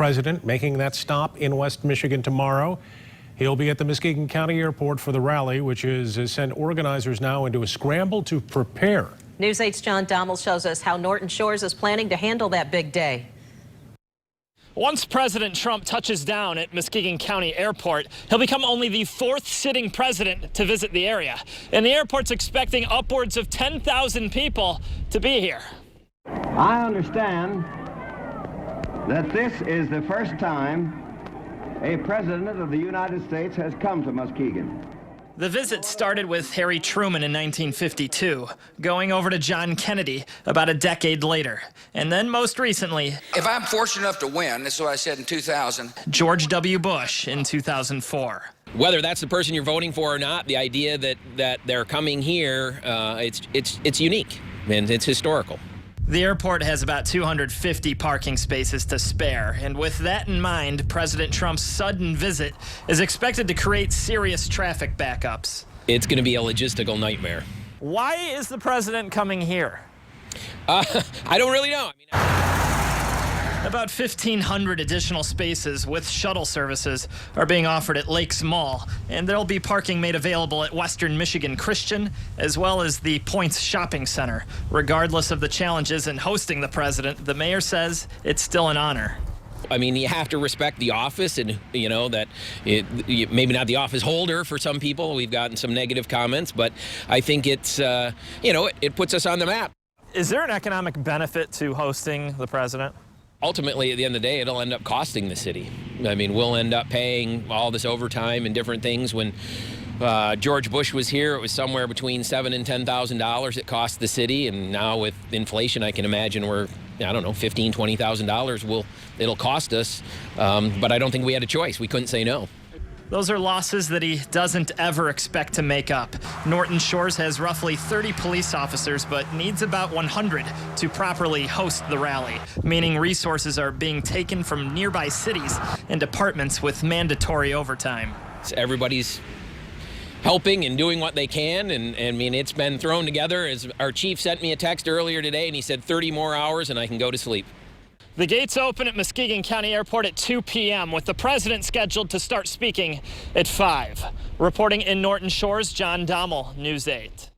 president making that stop in West Michigan tomorrow. He'll be at the Muskegon County Airport for the rally, which has sent organizers now into a scramble to prepare. News 8's John Dommel shows us how Norton Shores is planning to handle that big day. Once President Trump touches down at Muskegon County Airport, he'll become only the 4th sitting president to visit the area. And the airport's expecting upwards of 10,000 people to be here. I understand that this is the first time a president of the United States has come to Muskegon. The visit started with Harry Truman in 1952, going over to John Kennedy about a decade later. And then most recently, if I'm fortunate enough to win, this is what I said in 2000, George W. Bush in 2004. Whether that's the person you're voting for or not, the idea that they're coming here, it's unique and it's historical. The airport has about 250 parking spaces to spare, and with that in mind, President Trump's sudden visit is expected to create serious traffic backups. It's going to be a logistical nightmare. Why is the president coming here? I don't really know. About 1,500 additional spaces with shuttle services are being offered at Lakes Mall, and there'll be parking made available at Western Michigan Christian, as well as the Points Shopping Center. Regardless of the challenges in hosting the president, the mayor says it's still an honor. I mean, you have to respect the office, and you know that maybe not the office holder for some people. We've gotten some negative comments, but I think it's, it puts us on the map. Is there an economic benefit to hosting the president? Ultimately, at the end of the day, it'll end up costing the city. I mean, we'll end up paying all this overtime and different things. When George Bush was here, it was somewhere between $7,000 and $10,000 it cost the city. And now with inflation, I can imagine we're, $15,000, $20,000 it'll cost us. But I don't think we had a choice. We couldn't say no. Those are losses that he doesn't ever expect to make up. Norton Shores has roughly 30 police officers, but needs about 100 to properly host the rally, meaning resources are being taken from nearby cities and departments with mandatory overtime. Everybody's helping and doing what they can, and I mean, it's been thrown together. As our chief sent me a text earlier today, and he said 30 more hours and I can go to sleep. The gates open at Muskegon County Airport at 2 p.m. with the president scheduled to start speaking at 5. Reporting in Norton Shores, John Dommel, News 8.